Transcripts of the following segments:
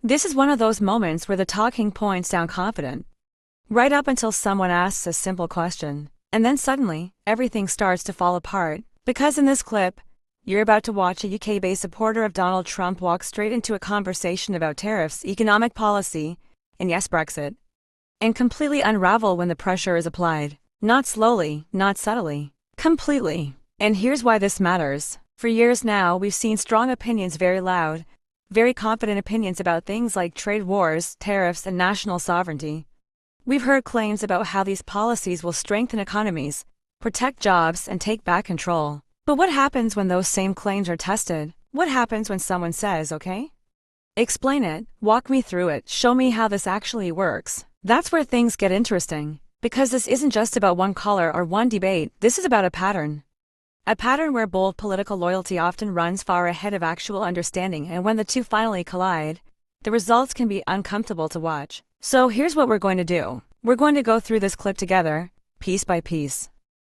This is one of those moments where the talking points sound confident, right up until someone asks a simple question. And then suddenly, everything starts to fall apart. Because in this clip, you're about to watch a UK-based supporter of Donald Trump walk straight into a conversation about tariffs, economic policy, and yes, Brexit, and completely unravel when the pressure is applied. Not slowly, not subtly, completely. And here's why this matters. For years now, we've seen strong opinions, very loud, very confident opinions about things like trade wars, tariffs, and national sovereignty. We've heard claims about how these policies will strengthen economies, protect jobs, and take back control. But what happens when those same claims are tested? What happens when someone says, okay? Explain it, walk me through it, show me how this actually works. That's where things get interesting. Because this isn't just about one color or one debate, this is about a pattern. A pattern where bold political loyalty often runs far ahead of actual understanding, and when the two finally collide, the results can be uncomfortable to watch. So here's what we're going to do. We're going to go through this clip together, piece by piece.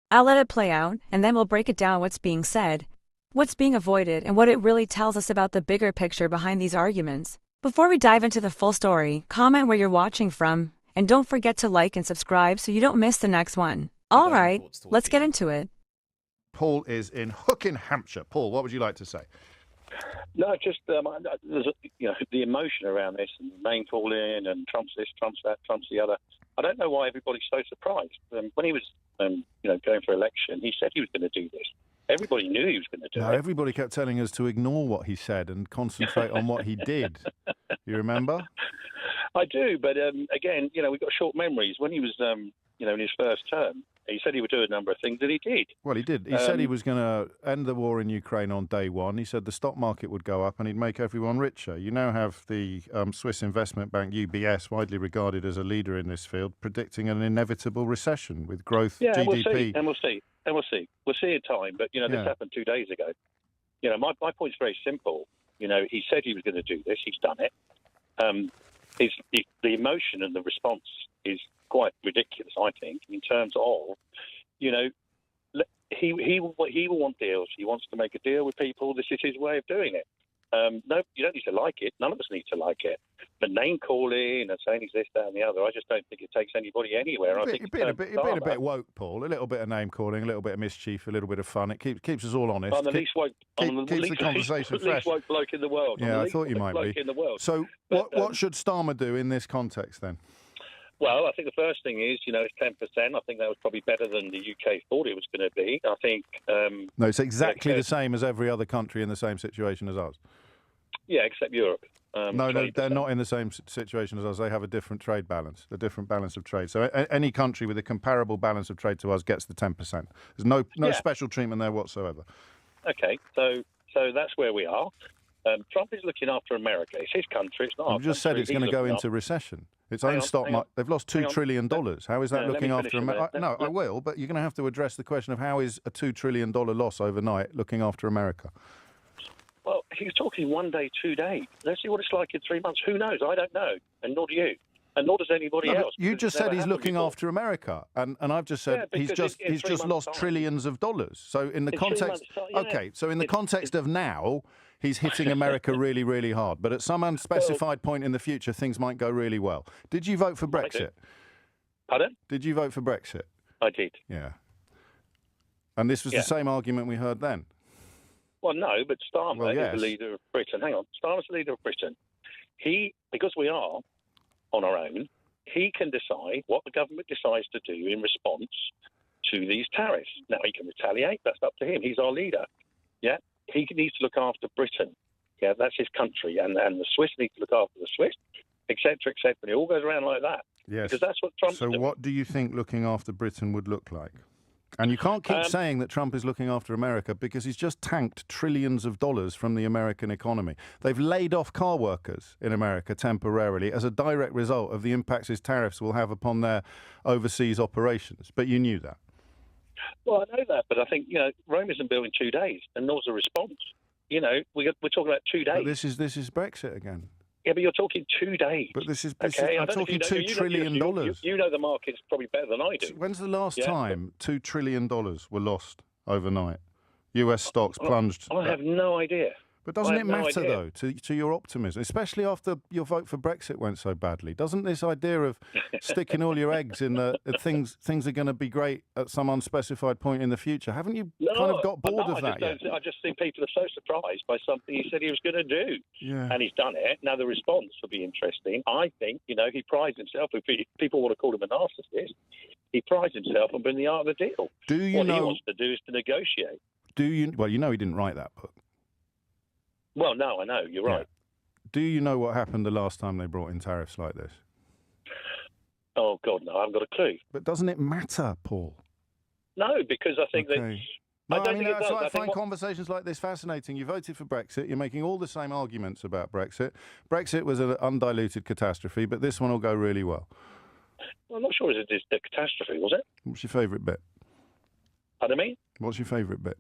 I'll let it play out, and then we'll break it down: what's being said, what's being avoided, and what it really tells us about the bigger picture behind these arguments. Before we dive into the full story, comment where you're watching from, and don't forget to like and subscribe so you don't miss the next one. All right, let's get into it. Paul is in Hook in Hampshire. Paul, what would you like to say? No, just there's the emotion around this, and the name calling, and Trump's this, Trump's that, Trump's the other. I don't know why everybody's so surprised. When he was, going for election, he said he was going to do this. Everybody knew he was going to do it. Everybody kept telling us to ignore what he said and concentrate on what he did. You remember? I do, but again, we've got short memories. When he was, in his first term, he said he would do a number of things, and he did. Well, he did. He said he was going to end the war in Ukraine on day one. He said the stock market would go up and he'd make everyone richer. You now have the Swiss investment bank UBS, widely regarded as a leader in this field, predicting an inevitable recession with growth GDP. We'll see. We'll see in time. But, this happened 2 days ago. My point's very simple. He said he was going to do this. He's done it. The emotion and the response is quite ridiculous, I think, in terms of, he will want deals. He wants to make a deal with people. This is his way of doing it. No, you don't need to like it. None of us need to like it. But name calling and saying he's this, that, and the other, I just don't think it takes anybody anywhere. You're being a bit woke, Paul. A little bit of name calling, a little bit of mischief, a little bit of fun. It keeps us all honest. I'm the least woke. Keeps the conversation fresh. Least woke bloke in the world. Yeah, I thought you might be. In the world. So, what should Starmer do in this context then? Well, I think the first thing is, it's 10%. I think that was probably better than the UK thought it was going to be. I think... no, it's exactly the same as every other country in the same situation as us. Yeah, except Europe. No, they're not in the same situation as us. They have a different trade balance, a different balance of trade. So any country with a comparable balance of trade to us gets the 10%. There's no special treatment there whatsoever. Okay, so that's where we are. Trump is looking after America. It's his country. It's not our country. You just said it's going to go into recession. Its own stock market. They've lost $2 trillion. How is that looking after America? No, I will, but you're going to have to address the question of how is a $2 trillion loss overnight looking after America? Well, he's talking 1 day, 2 days. Let's see what it's like in 3 months. Who knows? I don't know, and nor do you, and nor does anybody else. You just said he's looking after America, and I've just said he's just lost trillions of dollars. So in the context, so in the context of now, he's hitting America really, really hard. But at some unspecified point in the future, things might go really well. Did you vote for Brexit? Pardon? Did you vote for Brexit? I did. Yeah. And this was the same argument we heard then. Well, no, but Starmer is the leader of Britain. Hang on. Starmer's the leader of Britain. Because we are on our own, he can decide what the government decides to do in response to these tariffs. Now, he can retaliate. That's up to him. He's our leader. Yeah. He needs to look after Britain. Yeah, that's his country. And the Swiss need to look after the Swiss, et cetera, et cetera. And it all goes around like that. Yes. Because that's what Trump's doing. So what do you think looking after Britain would look like? And you can't keep saying that Trump is looking after America because he's just tanked trillions of dollars from the American economy. They've laid off car workers in America temporarily as a direct result of the impacts his tariffs will have upon their overseas operations. But you knew that. Well, I know that, but I think, Rome isn't built in 2 days, and nor's a response. We're talking about 2 days. But this is Brexit again. Yeah, but you're talking 2 days. But I'm talking $2 trillion. You know the market's probably better than I do. When's the last time $2 trillion were lost overnight? US stocks plunged. I have no idea. But doesn't it matter, though, to your optimism, especially after your vote for Brexit went so badly? Doesn't this idea of sticking all your eggs in the things are going to be great at some unspecified point in the future, haven't you kind of got bored of that yet? I just think people are so surprised by something he said he was going to do. Yeah. And he's done it. Now, the response will be interesting. I think, he prides himself, if people want to call him a narcissist, he prides himself on being the art of the deal. Do you what know... he wants to do is to negotiate. Well, he didn't write that book. Well, no, I know. You're right. Do you know what happened the last time they brought in tariffs like this? Oh, God, no, I haven't got a clue. But doesn't it matter, Paul? No, because I think that... No, I find conversations like this fascinating. You voted for Brexit. You're making all the same arguments about Brexit. Brexit was an undiluted catastrophe, but this one will go really well. Well, I'm not sure it's a catastrophe, was it? What's your favourite bit? Pardon me? What's your favourite bit?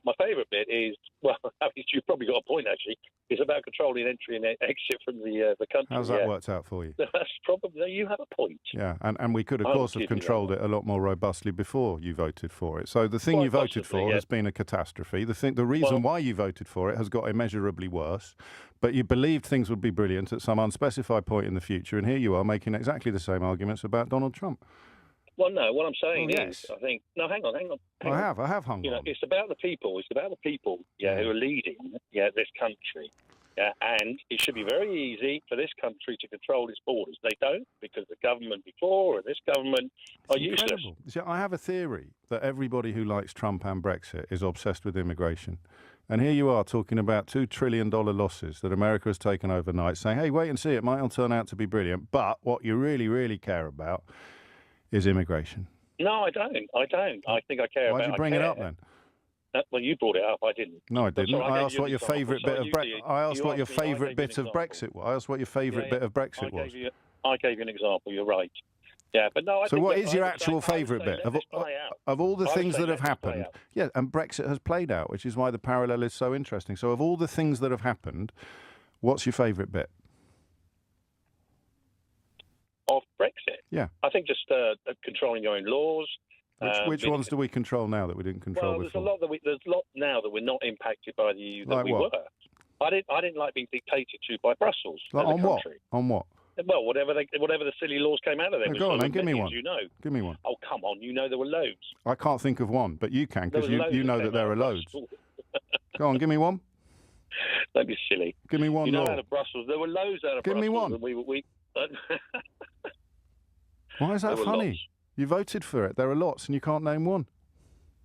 My favourite bit is, well, you've probably got a point, actually. It's about controlling entry and exit from the country. How's that worked out for you? That's probably, you have a point. Yeah, and we could, of course, have controlled it a lot more robustly before you voted for it. So the thing you voted for has been a catastrophe. The reason why you voted for it has got immeasurably worse, but you believed things would be brilliant at some unspecified point in the future, and here you are making exactly the same arguments about Donald Trump. Well, no, what I'm saying is, I think... No, hang on. I have hung on. It's about the people. It's about the people, who are leading, this country. And it should be very easy for this country to control its borders. They don't, because the government before and this government are useless. See, I have a theory that everybody who likes Trump and Brexit is obsessed with immigration. And here you are talking about $2 trillion losses that America has taken overnight, saying, hey, wait and see, it might all turn out to be brilliant. But what you really, really care about is immigration. No, I don't. I think I care about... Why'd you bring it up then? Well, you brought it up. I didn't. No, I didn't. I asked what your favourite bit of Brexit. I asked what your favourite bit of Brexit was. I asked what your favourite bit of Brexit was. I gave you an example. You're right. Yeah, but no. So what is your actual favourite bit of all the things that have happened? Yeah, and Brexit has played out, which is why the parallel is so interesting. So of all the things that have happened, what's your favourite bit? Of Brexit? Yeah. I think just controlling your own laws. Which ones do we control now that we didn't control before? There's a lot now that we're not impacted by the EU that we were. I didn't like being dictated to by Brussels. Like on what? On what? Well, whatever the silly laws came out of them. Go on, then, give me one. Give me one. Oh, come on, there were loads. I can't think of one, but you can, because you know that there are loads. Go on, give me one. Don't be silly. Give me one law. Out of Brussels, there were loads out of Brussels. Give me one. Why is that funny? Lots. You voted for it. There are lots, and you can't name one.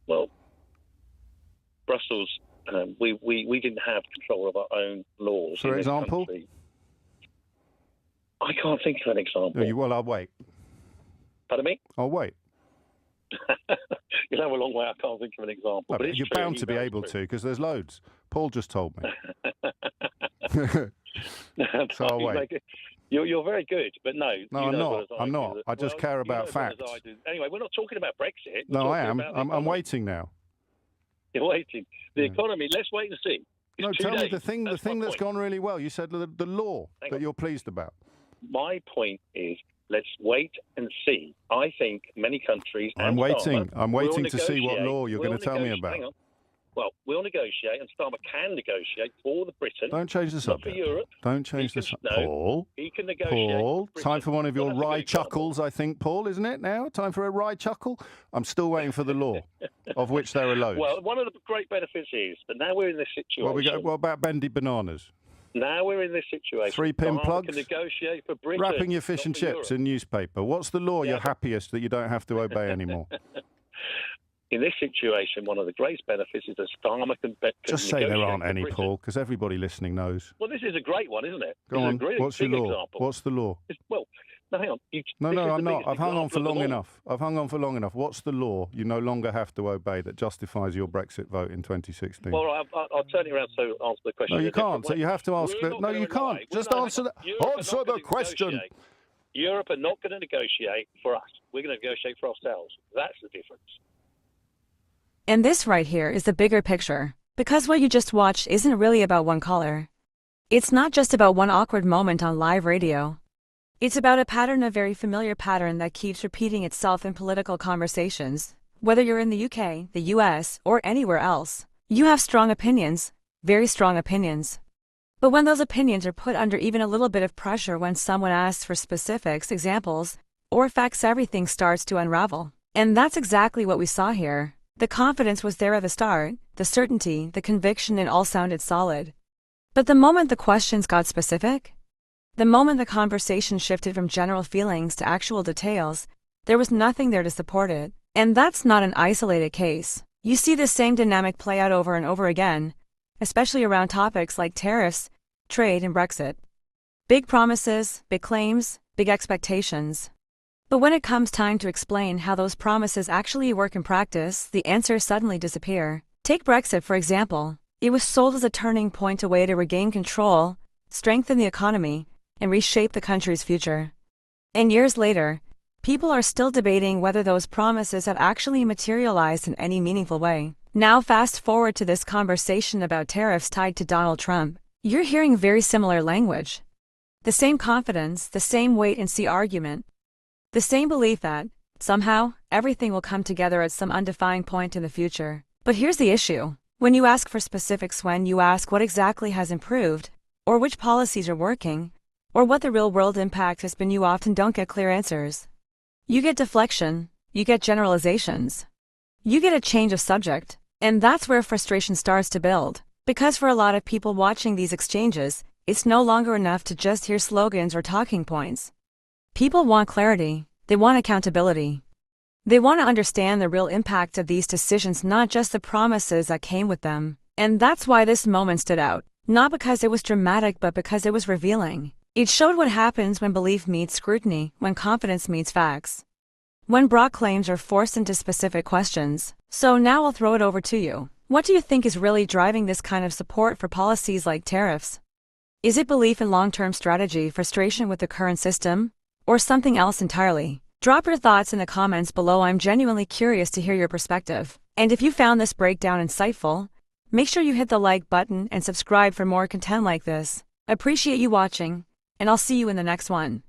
Well, Brussels, we didn't have control of our own laws. For example? I can't think of an example. Well, I'll wait. Pardon me? I'll wait. You'll have a long way. I can't think of an example. No, but you're bound to be able to, because there's loads. Paul just told me. So I'll wait. You're very good, but no. No, I'm not. I just care about facts. Anyway, we're not talking about Brexit. No, I am. I'm waiting now. You're waiting. The economy, let's wait and see. Tell me the thing that's gone really well. You said the law that you're pleased about. My point is, let's wait and see. I think many countries... I'm waiting to see what law you're going to tell me about. Hang on. Well, we'll negotiate, and Starmer can negotiate for Britain. Don't change the subject. For Europe. Don't change the subject. Paul. He can negotiate. Paul, time for one of your wry chuckles, I think, Paul, isn't it now? Time for a wry chuckle? I'm still waiting for the law, of which there are loads. Well, one of the great benefits is that now we're in this situation. What about bendy bananas? Now we're in this situation. 3-pin plugs? Can negotiate for Britain. Wrapping your fish and chips in newspaper. What's the law you're happiest that you don't have to obey anymore? In this situation, one of the greatest benefits is that Starmer can just say there aren't any, Paul, because everybody listening knows. Well, this is a great one, isn't it? Go on. What's your law? Example. What's the law? Well, no, hang on. No, I'm not. I've hung on for long enough. What's the law you no longer have to obey that justifies your Brexit vote in 2016? Well, I'll turn it around so answer the question. No, you can't. So you have to ask. No, you can't. Just answer the question. Europe are not going to negotiate for us. We're going to negotiate for ourselves. That's the difference. And this right here is the bigger picture, because what you just watched isn't really about one caller. It's not just about one awkward moment on live radio. It's about a pattern, a very familiar pattern that keeps repeating itself in political conversations. Whether you're in the UK, the US, or anywhere else, you have strong opinions, very strong opinions. But when those opinions are put under even a little bit of pressure, when someone asks for specifics, examples, or facts, everything starts to unravel. And that's exactly what we saw here. The confidence was there at the start, the certainty, the conviction, it all sounded solid. But the moment the questions got specific, the moment the conversation shifted from general feelings to actual details, there was nothing there to support it. And that's not an isolated case. You see this same dynamic play out over and over again, especially around topics like tariffs, trade, and Brexit. Big promises, big claims, big expectations. But when it comes time to explain how those promises actually work in practice, the answers suddenly disappear. Take Brexit, for example. It was sold as a turning point, a way to regain control, strengthen the economy, and reshape the country's future. And years later, people are still debating whether those promises have actually materialized in any meaningful way. Now fast forward to this conversation about tariffs tied to Donald Trump. You're hearing very similar language. The same confidence, the same wait-and-see argument. The same belief that, somehow, everything will come together at some undefined point in the future. But here's the issue. When you ask for specifics, when you ask what exactly has improved, or which policies are working, or what the real-world impact has been, you often don't get clear answers. You get deflection, you get generalizations. You get a change of subject, and that's where frustration starts to build. Because for a lot of people watching these exchanges, it's no longer enough to just hear slogans or talking points. People want clarity, they want accountability. They want to understand the real impact of these decisions, not just the promises that came with them. And that's why this moment stood out, not because it was dramatic, but because it was revealing. It showed what happens when belief meets scrutiny, when confidence meets facts, when broad claims are forced into specific questions. So now I'll throw it over to you. What do you think is really driving this kind of support for policies like tariffs? Is it belief in long-term strategy, frustration with the current system, or something else entirely? Drop your thoughts in the comments below. I'm genuinely curious to hear your perspective. And if you found this breakdown insightful, make sure you hit the like button and subscribe for more content like this. Appreciate you watching, and I'll see you in the next one.